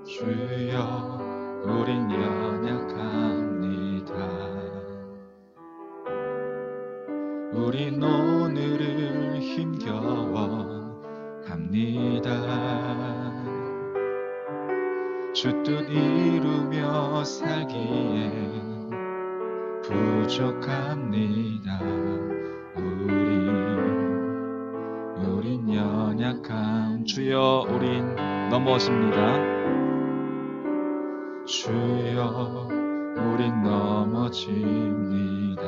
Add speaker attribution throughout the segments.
Speaker 1: 주여 우린 연약합니다. 우린 오늘을 힘겨워 합니다. 주 뜻 이루며 살기에 부족합니다. 우린 연약함. 주여 우린 넘어집니다. 주여 우린 넘어집니다.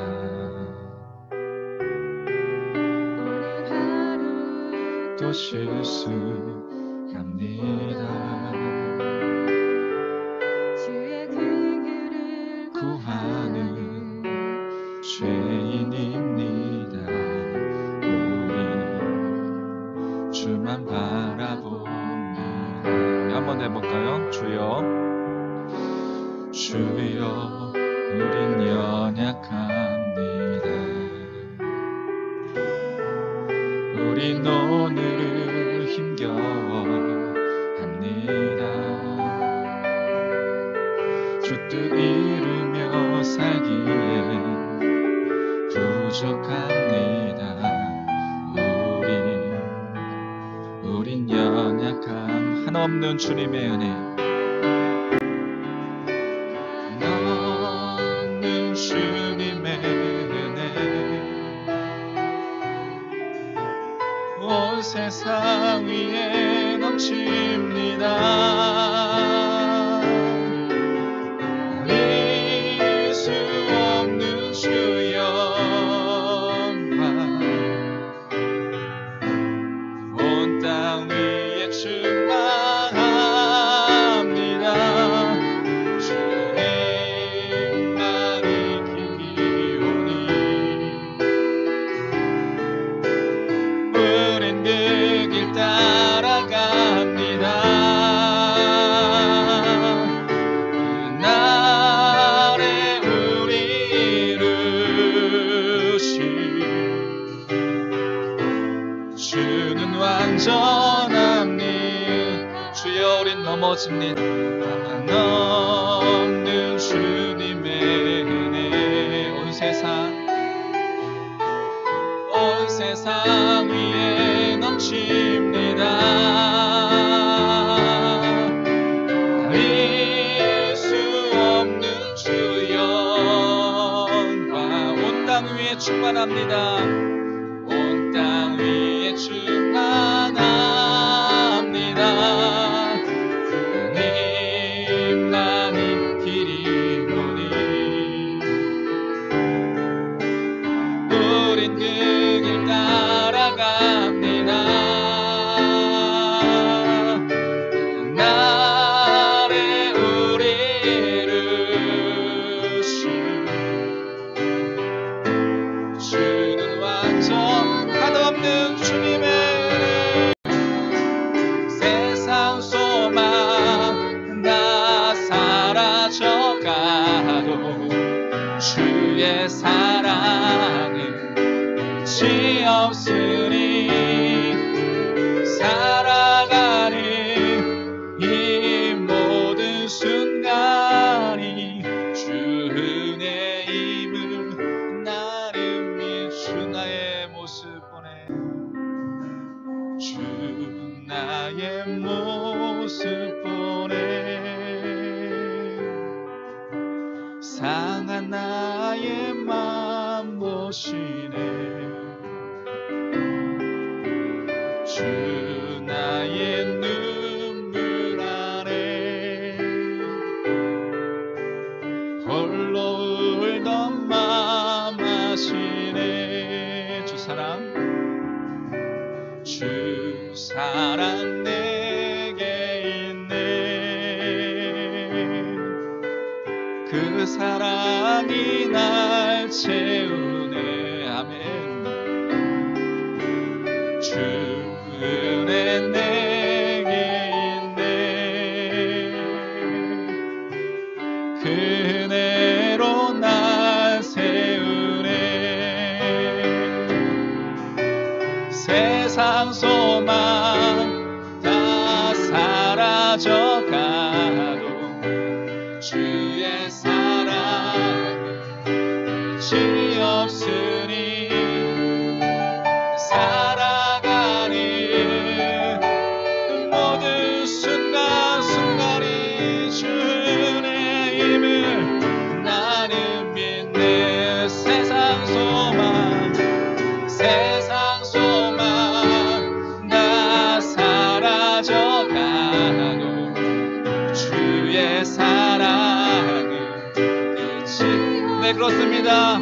Speaker 1: 또 실수합니다. 주의 그 길을 구하는 죄인입니다. 우리 주만 바라봅니다. 한번 해볼까요? 주여 우린 연약합니다. 우린 오늘을 힘겨워 합니다. 주 뜻 이루며 살기에 부족합니다. 우린 연약함. 한없는 주님의 은혜, 한없는 주님의 은혜, 온 세상 위에 넘칩니다. 버릴 수 없는 주 영광, 온 땅 위에 충만합니다. 주님만이 기오니 우린 그 길 따라갑니다. 그날에 우리 이루신 주는 완전함니. 주여 우린 넘어집니다. 한없는 주님의 은혜, 온 세상 위에 넘칩니다. 버릴 수 없는 주 영광, 온 땅 위에 충만합니다. 온 땅 위에 충만합니다. 주님만이 길이오니 우린 그 길 따라갑니다. 그날에 우리 이루신 주는 완전 한없는 주님의 은혜, 세상 소망 다 사라져가도 주의 사랑은 끝이 없으니 살아가는 이 모든 순간이 주 은혜임을 나는 믿주. 나의 모습 보내, 주 나의 모습 보내, 상한 나의 맘 보시네. 주 나의 눈물 안에 홀로 울던 맘 아시네. 주 사랑 내게 있네. 그 사랑이 날 채우네. 아멘. 주 은혜 내게 있네. 그 은혜로 날 세우네. 세상 소망 다 사라져가 네, 그렇습니다.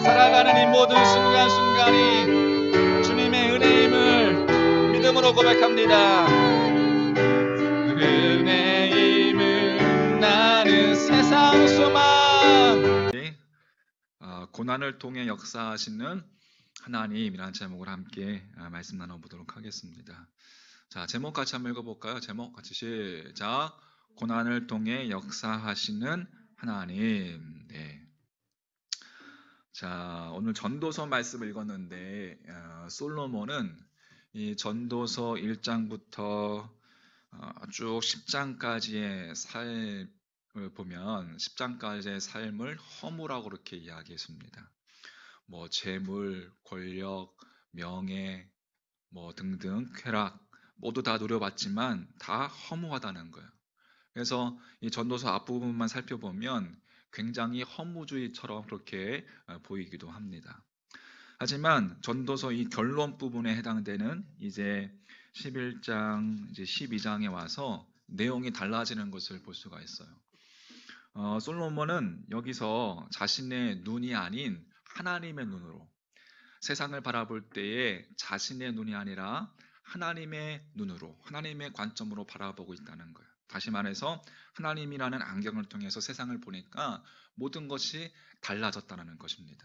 Speaker 1: 살아가는 이 모든 순간순간이 주님의 은혜임을 믿음으로 고백합니다. 은혜임을 나는 세상 소망.
Speaker 2: 고난을 통해 역사하시는 하나님이라는 제목을 함께 말씀 나눠보도록 하겠습니다. 자, 제목 같이 한번 읽어볼까요? 제목 같이 시작. 고난을 통해 역사하시는 하나님. 네. 자, 오늘 전도서 말씀을 읽었는데 솔로몬은 이 전도서 1장부터 쭉 10장까지의 삶을 보면 10장까지의 삶을 허무라고 그렇게 이야기했습니다. 뭐 재물, 권력, 명예, 뭐 등등 쾌락 모두 다 누려봤지만 다 허무하다는 거예요. 그래서 이 전도서 앞부분만 살펴보면 굉장히 허무주의처럼 그렇게 보이기도 합니다. 하지만 전도서 이 결론 부분에 해당되는 이제 11장, 이제 12장에 와서 내용이 달라지는 것을 볼 수가 있어요. 솔로몬은 여기서 자신의 눈이 아닌 하나님의 눈으로 세상을 바라볼 때에 자신의 눈이 아니라 하나님의 눈으로, 하나님의 관점으로 바라보고 있다는 거예요. 다시 말해서 하나님이라는 안경을 통해서 세상을 보니까 모든 것이 달라졌다는 것입니다.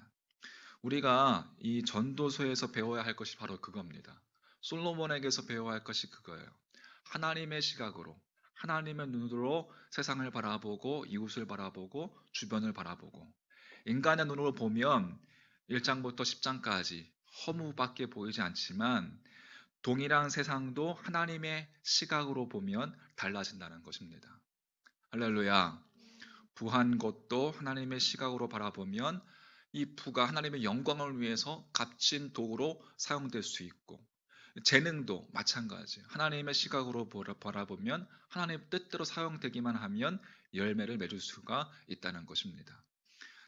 Speaker 2: 우리가 이 전도서에서 배워야 할 것이 바로 그겁니다. 솔로몬에게서 배워야 할 것이 그거예요. 하나님의 시각으로, 하나님의 눈으로 세상을 바라보고 이웃을 바라보고 주변을 바라보고, 인간의 눈으로 보면 1장부터 10장까지 허무밖에 보이지 않지만 동일한 세상도 하나님의 시각으로 보면 달라진다는 것입니다. 할렐루야. 부한 것도 하나님의 시각으로 바라보면 이 부가 하나님의 영광을 위해서 값진 도구로 사용될 수 있고, 재능도 마찬가지. 하나님의 시각으로 바라보면 하나님의 뜻대로 사용되기만 하면 열매를 맺을 수가 있다는 것입니다.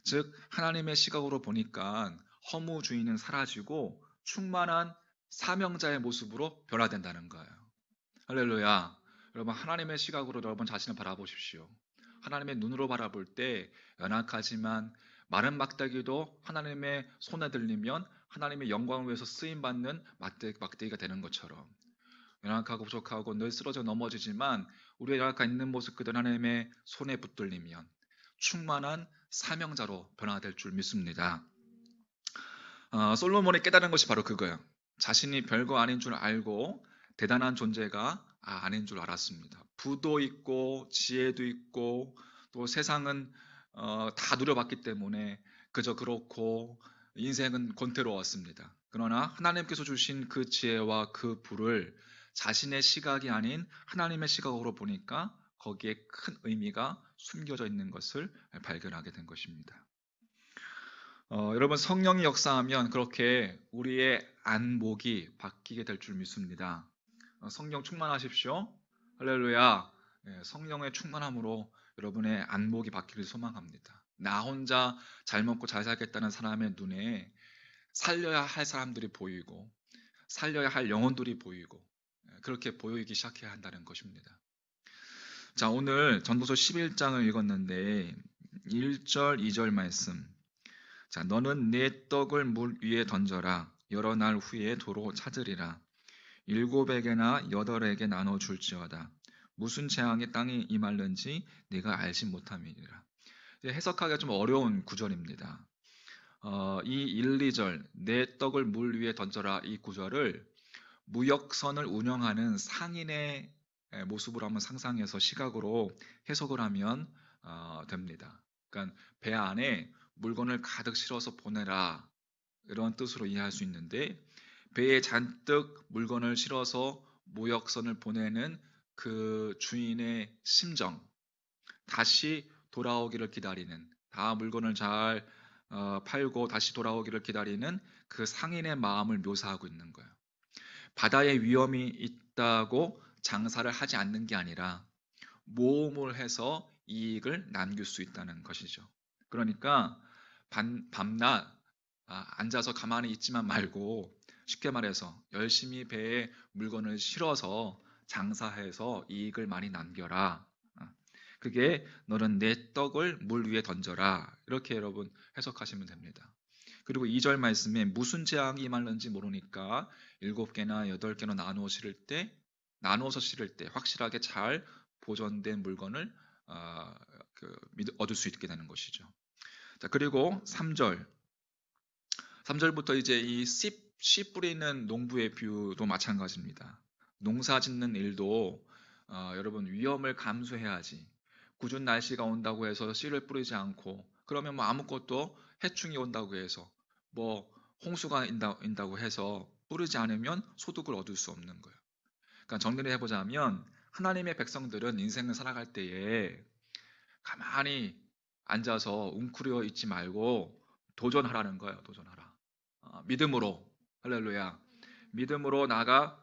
Speaker 2: 즉 하나님의 시각으로 보니까 허무주의는 사라지고 충만한 사명자의 모습으로 변화된다는 거예요. 할렐루야. 여러분, 하나님의 시각으로 여러분 자신을 바라보십시오. 하나님의 눈으로 바라볼 때 연약하지만 마른 막대기도 하나님의 손에 들리면 하나님의 영광을 위해서 쓰임받는 막대기가 되는 것처럼, 연약하고 부족하고 늘 쓰러져 넘어지지만 우리의 연약한 있는 모습 그대로 하나님의 손에 붙들리면 충만한 사명자로 변화될 줄 믿습니다. 솔로몬이 깨달은 것이 바로 그거예요. 자신이 별거 아닌 줄 알고 대단한 존재가 아닌 줄 알았습니다. 부도 있고 지혜도 있고 또 세상은 다 누려봤기 때문에 그저 그렇고 인생은 권태로웠습니다. 그러나 하나님께서 주신 그 지혜와 그 부를 자신의 시각이 아닌 하나님의 시각으로 보니까 거기에 큰 의미가 숨겨져 있는 것을 발견하게 된 것입니다. 여러분, 성령이 역사하면 그렇게 우리의 안목이 바뀌게 될 줄 믿습니다. 성령 충만하십시오. 할렐루야. 성령의 충만함으로 여러분의 안목이 바뀌기를 소망합니다. 나 혼자 잘 먹고 잘 살겠다는 사람의 눈에 살려야 할 사람들이 보이고 살려야 할 영혼들이 보이고 그렇게 보이기 시작해야 한다는 것입니다. 자, 오늘 전도서 11장을 읽었는데 1절, 2절 말씀. 자, 너는 내 떡을 물 위에 던져라. 여러 날 후에 도로 찾으리라. 7에게나 8에게 나눠 줄지어다. 무슨 재앙이 땅에 임할는지 네가 알지 못함이니라. 해석하기가 좀 어려운 구절입니다. 이 1, 2절 내 떡을 물 위에 던져라 이 구절을 무역선을 운영하는 상인의 모습으로 한번 상상해서 시각으로 해석을 하면 됩니다. 그러니까 배 안에 물건을 가득 실어서 보내라 이런 뜻으로 이해할 수 있는데, 배에 잔뜩 물건을 실어서 무역선을 보내는 그 주인의 심정, 다시 돌아오기를 기다리는, 다 물건을 잘 팔고 다시 돌아오기를 기다리는 그 상인의 마음을 묘사하고 있는 거예요. 바다에 위험이 있다고 장사를 하지 않는 게 아니라 모험을 해서 이익을 남길 수 있다는 것이죠. 그러니까 밤낮 앉아서 가만히 있지만 말고, 쉽게 말해서 열심히 배에 물건을 실어서 장사해서 이익을 많이 남겨라. 그게 너는 내 떡을 물 위에 던져라. 이렇게 여러분 해석하시면 됩니다. 그리고 2절 말씀에 무슨 재앙이 임할는지 모르니까 7개나 8개나 나누어서 실을 때 확실하게 잘 보존된 물건을 얻을 수 있게 되는 것이죠. 자, 그리고 3절부터 이제 이 씨 뿌리는 농부의 비유도 마찬가지입니다. 농사 짓는 일도 여러분 위험을 감수해야지. 궂은 날씨가 온다고 해서 씨를 뿌리지 않고 그러면 뭐 아무것도 해충이 온다고 해서 뭐 홍수가 인다고 해서 뿌리지 않으면 소득을 얻을 수 없는 거예요. 그러니까 정리를 해보자면 하나님의 백성들은 인생을 살아갈 때에 가만히 앉아서 웅크려 있지 말고 도전하라는 거예요. 도전하라. 믿음으로 할렐루야. 믿음으로 나가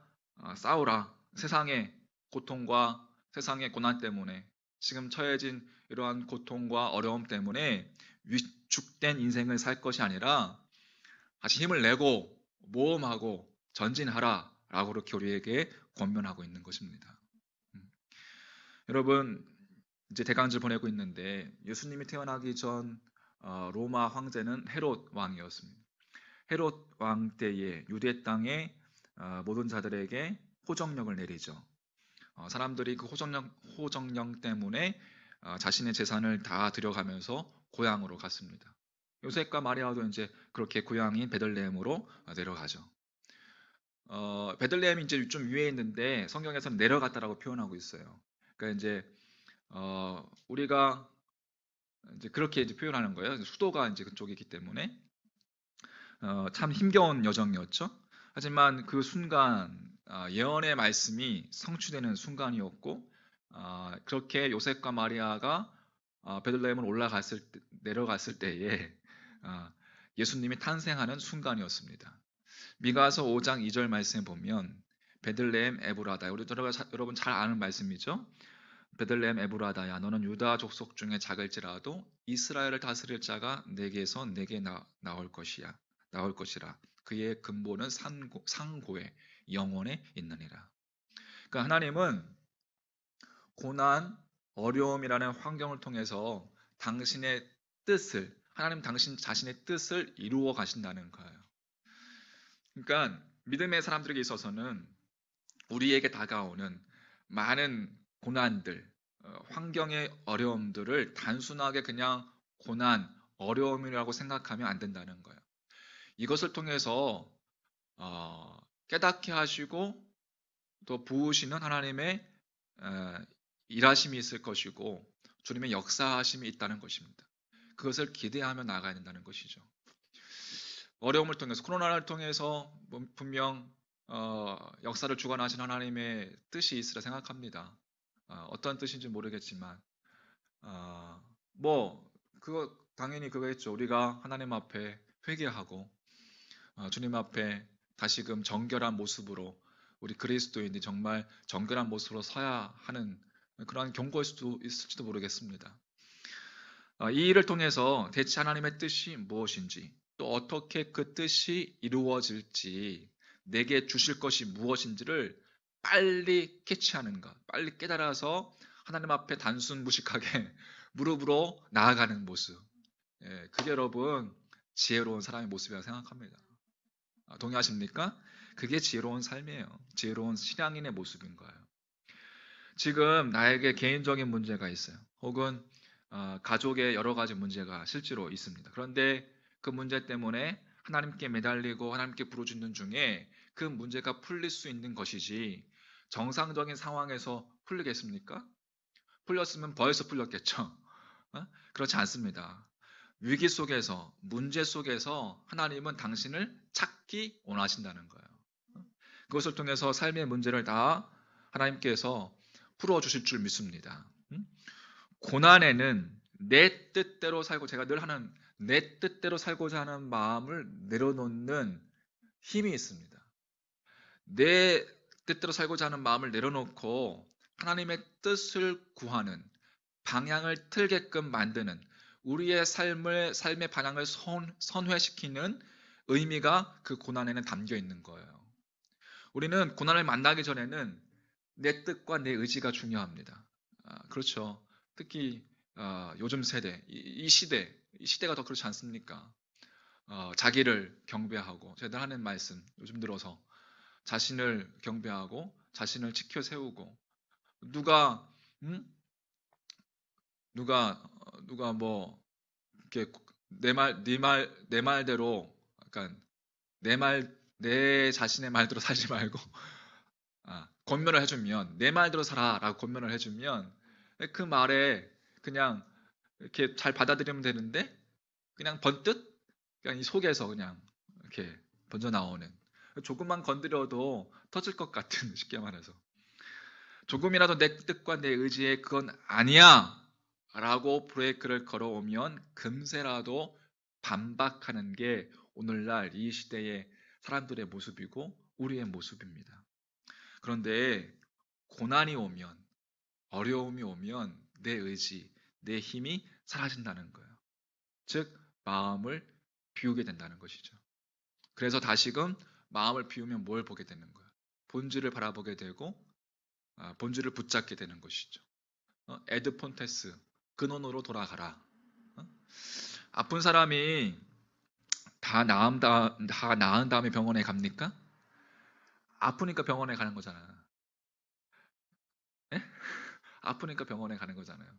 Speaker 2: 싸우라. 세상의 고통과 세상의 고난 때문에 지금 처해진 이러한 고통과 어려움 때문에 위축된 인생을 살 것이 아니라 다시 힘을 내고 모험하고 전진하라 라고 그렇게 우리에게 권면하고 있는 것입니다. 여러분 이제 대강절 보내고 있는데 예수님이 태어나기 전 로마 황제는 헤롯 왕이었습니다. 헤롯 왕 때에 유대 땅의 모든 자들에게 호정령을 내리죠. 사람들이 그 호정령 때문에 자신의 재산을 다 들여가면서 고향으로 갔습니다. 요셉과 마리아도 이제 그렇게 고향인 베들레헴으로 내려가죠. 베들레헴이 이제 좀 위에 있는데 성경에서는 내려갔다라고 표현하고 있어요. 그러니까 이제 우리가 이제 그렇게 이제 표현하는 거예요. 수도가 이제 그쪽이기 때문에 참 힘겨운 여정이었죠. 하지만 그 순간 예언의 말씀이 성취되는 순간이었고 그렇게 요셉과 마리아가 베들레헴을 내려갔을 때에 예수님이 탄생하는 순간이었습니다. 미가서 5장 2절 말씀에 보면 베들레헴 에브라다, 우리 여러분 잘 아는 말씀이죠. 베들레헴 에브라다야, 너는 유다 족속 중에 작을지라도 이스라엘을 다스릴 자가 내게서 내게 나올 것이라. 그의 근본은 상고에 영원에 있느니라. 그러니까 하나님은 고난, 어려움이라는 환경을 통해서 하나님 당신 자신의 뜻을 이루어 가신다는 거예요. 그러니까 믿음의 사람들에게 있어서는 우리에게 다가오는 많은 고난들, 환경의 어려움들을 단순하게 그냥 고난, 어려움이라고 생각하면 안 된다는 거예요. 이것을 통해서 깨닫게 하시고 또 부으시는 하나님의 일하심이 있을 것이고 주님의 역사하심이 있다는 것입니다. 그것을 기대하며 나아가야 된다는 것이죠. 어려움을 통해서, 코로나를 통해서 분명 역사를 주관하신 하나님의 뜻이 있으라 생각합니다. 어떤 뜻인지 모르겠지만 그거 당연히 그거겠죠. 우리가 하나님 앞에 회개하고 주님 앞에 다시금 정결한 모습으로 우리 그리스도인이 정말 정결한 모습으로 서야 하는 그런 경고일 수도 있을지도 모르겠습니다. 이 일을 통해서 대체 하나님의 뜻이 무엇인지, 또 어떻게 그 뜻이 이루어질지, 내게 주실 것이 무엇인지를 빨리 캐치하는 것, 빨리 깨달아서 하나님 앞에 단순 무식하게 무릎으로 나아가는 모습, 그게 여러분 지혜로운 사람의 모습이라고 생각합니다. 동의하십니까? 그게 지혜로운 삶이에요. 지혜로운 신앙인의 모습인 거예요. 지금 나에게 개인적인 문제가 있어요. 혹은 가족의 여러 가지 문제가 실제로 있습니다. 그런데 그 문제 때문에 하나님께 매달리고 하나님께 부르짖는 중에 그 문제가 풀릴 수 있는 것이지 정상적인 상황에서 풀리겠습니까? 풀렸으면 벌써 풀렸겠죠. 그렇지 않습니다. 위기 속에서, 문제 속에서 하나님은 당신을 찾기 원하신다는 거예요. 그것을 통해서 삶의 문제를 다 하나님께서 풀어주실 줄 믿습니다. 고난에는 내 뜻대로 살고, 제가 늘 하는 내 뜻대로 살고자 하는 마음을 내려놓는 힘이 있습니다. 내 뜻대로 살고자 하는 마음을 내려놓고 하나님의 뜻을 구하는, 방향을 틀게끔 만드는, 우리의 삶의 방향을 선회시키는 의미가 그 고난에는 담겨 있는 거예요. 우리는 고난을 만나기 전에는 내 뜻과 내 의지가 중요합니다. 그렇죠. 특히 요즘 세대, 이 시대가 더 그렇지 않습니까? 자기를 경배하고 제가 하는 말씀 요즘 들어서 자신을 경배하고 자신을 지켜 세우고 누가 음? 누가 뭐 이렇게 내 말대로 약간 내 자신의 말대로 살지 말고 권면을 해주면 내 말대로 살아라고 권면을 해주면 그 말에 그냥 이렇게 잘 받아들이면 되는데 그냥 번뜩 그냥 이 속에서 그냥 이렇게 번져 나오는 조금만 건드려도 터질 것 같은 쉽게 말해서 조금이라도 내 뜻과 내 의지에 그건 아니야 라고 브레이크를 걸어오면 금세라도 반박하는 게 오늘날 이 시대의 사람들의 모습이고 우리의 모습입니다. 그런데 고난이 오면 어려움이 오면 내 의지, 내 힘이 사라진다는 거예요. 즉 마음을 비우게 된다는 것이죠. 그래서 다시금 마음을 비우면 뭘 보게 되는 거예요? 본질을 바라보게 되고 본질을 붙잡게 되는 것이죠. 에드 폰테스 근원으로 돌아가라. 아픈 사람이 다 나은 다음에 병원에 갑니까? 아프니까 병원에 가는 거잖아요. 네? 아프니까 병원에 가는 거잖아요.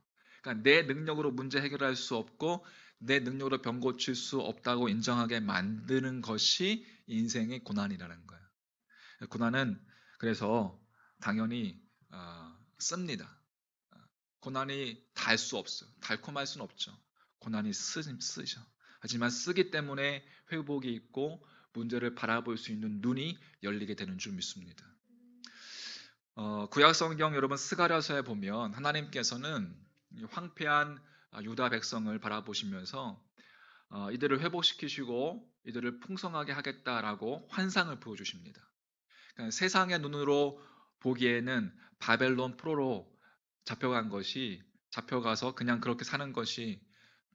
Speaker 2: 그러니까 내 능력으로 문제 해결할 수 없고 내 능력으로 병 고칠 수 없다고 인정하게 만드는 것이 인생의 고난이라는 거예요. 고난은 그래서 당연히 씁니다. 고난이 달 수 없어요. 달콤할 수는 없죠. 고난이 쓰죠. 하지만 쓰기 때문에 회복이 있고 문제를 바라볼 수 있는 눈이 열리게 되는 줄 믿습니다. 구약 성경 여러분 스가랴서에 보면 하나님께서는 황폐한 유다 백성을 바라보시면서 이들을 회복시키시고 이들을 풍성하게 하겠다라고 환상을 보여주십니다. 그러니까 세상의 눈으로 보기에는 바벨론 포로로 잡혀가서 그냥 그렇게 사는 것이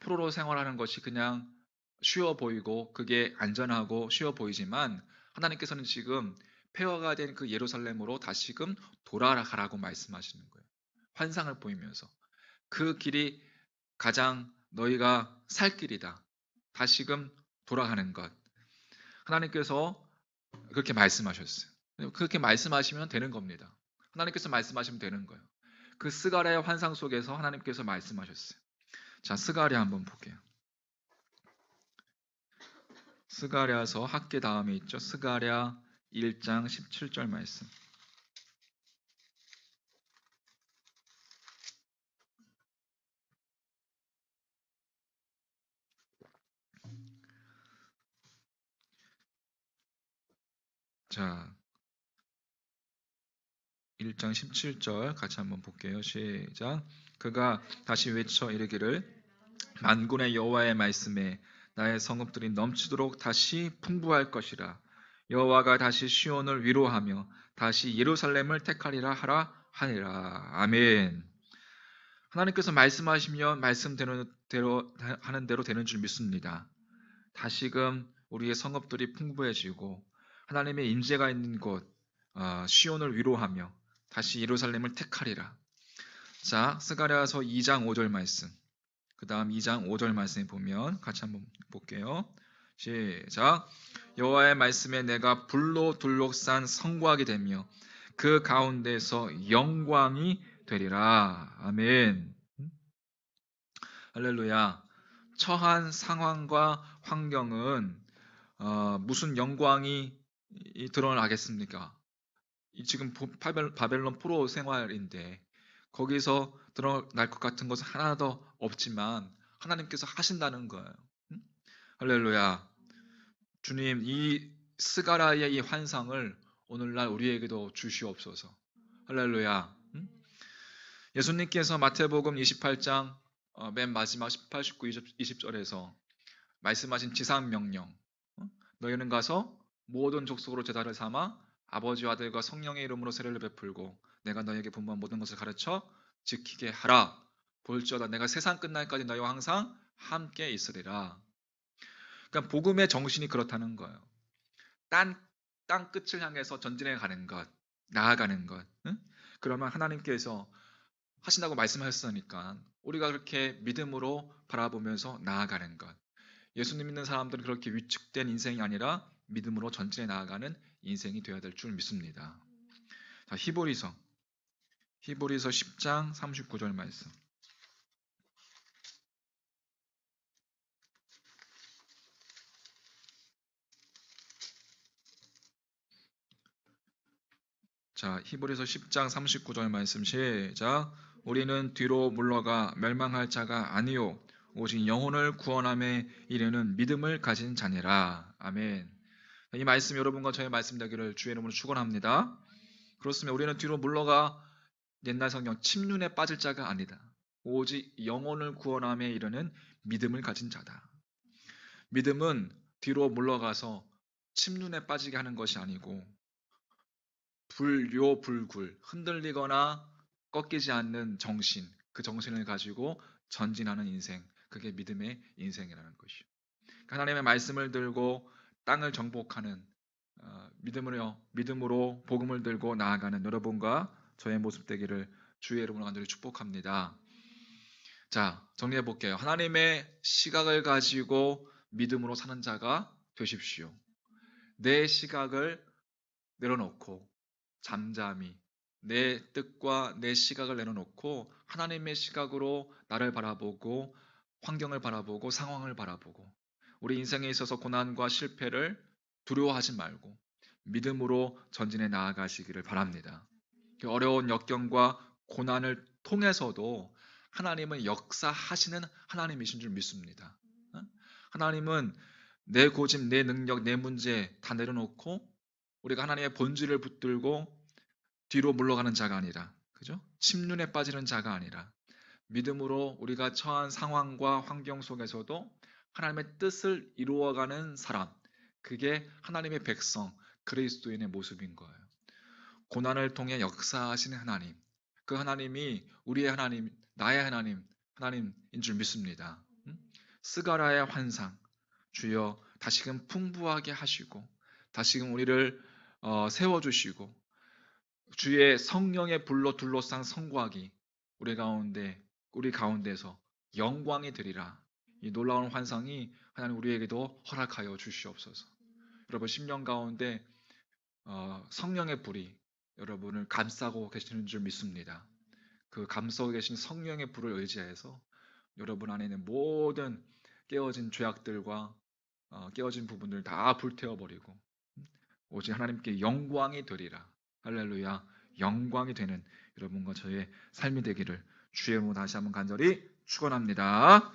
Speaker 2: 포로로 생활하는 것이 그냥 쉬워 보이고 그게 안전하고 쉬워 보이지만 하나님께서는 지금 폐허가 된 그 예루살렘으로 다시금 돌아가라고 말씀하시는 거예요. 환상을 보이면서 그 길이 가장 너희가 살 길이다. 다시금 돌아가는 것. 하나님께서 그렇게 말씀하셨어요. 그렇게 말씀하시면 되는 겁니다. 하나님께서 말씀하시면 되는 거예요. 그 스가랴의 환상 속에서 하나님께서 말씀하셨어요. 자, 스가랴 한번 볼게요. 스가랴서 학계 다음에 있죠. 스가랴 1장 17절 말씀. 자, 1장 17절 같이 한번 볼게요. 시작. 그가 다시 외쳐 이르기를 만군의 여호와의 말씀에 나의 성읍들이 넘치도록 다시 풍부할 것이라. 여호와가 다시 시온을 위로하며 다시 예루살렘을 택하리라 하니라. 아멘. 하나님께서 말씀하시면 말씀대로 하는 대로 되는 줄 믿습니다. 다시금 우리의 성읍들이 풍부해지고 하나님의 임재가 있는 곳 시온을 위로하며 다시 예루살렘을 택하리라. 자, 스가랴서 2장 5절 말씀. 그 다음 2장 5절 말씀에 보면 같이 한번 볼게요. 시작. 여호와의 말씀에 내가 불로 둘러싼 성곽이 되며 그 가운데서 영광이 되리라. 아멘. 할렐루야. 처한 상황과 환경은 무슨 영광이 드러나겠습니까? 지금 바벨론 포로 생활인데 거기서 드러날 것 같은 것은 하나도 없지만 하나님께서 하신다는 거예요. 할렐루야. 주님, 이 스가랴의 이 환상을 오늘날 우리에게도 주시옵소서. 할렐루야. 예수님께서 마태복음 28장 맨 마지막 18, 19, 20절에서 말씀하신 지상명령, 너희는 가서 모든 족속으로 제자를 삼아 아버지와 아들과 성령의 이름으로 세례를 베풀고 내가 너희에게 분부한 모든 것을 가르쳐 지키게 하라. 볼지어다 내가 세상 끝날까지 너희와 항상 함께 있으리라. 그러니까 복음의 정신이 그렇다는 거예요. 땅 끝을 향해서 전진해 가는 것, 나아가는 것. 그러면 하나님께서 하신다고 말씀하셨으니까 우리가 그렇게 믿음으로 바라보면서 나아가는 것. 예수님 믿는 사람들은 그렇게 위축된 인생이 아니라 믿음으로 전진해 나아가는 인생이 되어야 될 줄 믿습니다. 자, 히브리서 10장 39절 말씀. 자, 히브리서 10장 39절 말씀 시작. 우리는 뒤로 물러가 멸망할 자가 아니요 오직 영혼을 구원함에 이르는 믿음을 가진 자니라. 아멘. 이 말씀 여러분과 저의 말씀 되기를 주의 이름으로 축원합니다. 그렇습니다. 우리는 뒤로 물러가 옛날 성경 침륜에 빠질 자가 아니다. 오직 영혼을 구원함에 이르는 믿음을 가진 자다. 믿음은 뒤로 물러가서 침륜에 빠지게 하는 것이 아니고 불요불굴 흔들리거나 꺾이지 않는 정신, 그 정신을 가지고 전진하는 인생, 그게 믿음의 인생이라는 것이요. 하나님의 말씀을 들고 땅을 정복하는 믿음으로 복음을 들고 나아가는 여러분과 저의 모습 되기를 주의 이름으로 간절히 축복합니다. 자, 정리해 볼게요. 하나님의 시각을 가지고 믿음으로 사는 자가 되십시오. 내 시각을 내려놓고 잠잠히 내 뜻과 내 시각을 내려놓고 하나님의 시각으로 나를 바라보고 환경을 바라보고 상황을 바라보고 우리 인생에 있어서 고난과 실패를 두려워하지 말고 믿음으로 전진해 나아가시기를 바랍니다. 어려운 역경과 고난을 통해서도 하나님은 역사하시는 하나님이신 줄 믿습니다. 하나님은 내 고집, 내 능력, 내 문제 다 내려놓고 우리가 하나님의 본질을 붙들고 뒤로 물러가는 자가 아니라, 그죠? 침륜에 빠지는 자가 아니라 믿음으로 우리가 처한 상황과 환경 속에서도 하나님의 뜻을 이루어가는 사람, 그게 하나님의 백성, 그리스도인의 모습인 거예요. 고난을 통해 역사하시는 하나님, 그 하나님이 우리의 하나님, 나의 하나님인 줄 믿습니다. 스가랴의 환상, 주여 다시금 풍부하게 하시고 다시금 우리를 세워주시고 주의 성령의 불로 둘러싼 성곽이 우리 가운데서 영광이 되리라. 이 놀라운 환상이 하나님 우리에게도 허락하여 주시옵소서. 여러분 심령 가운데 성령의 불이 여러분을 감싸고 계시는 줄 믿습니다. 그 감싸고 계신 성령의 불을 의지해서 여러분 안에 있는 모든 깨어진 죄악들과 깨어진 부분들 다 불태워버리고 오직 하나님께 영광이 되리라. 할렐루야. 영광이 되는 여러분과 저의 삶이 되기를 주의 이름으로 다시 한번 간절히 축원합니다.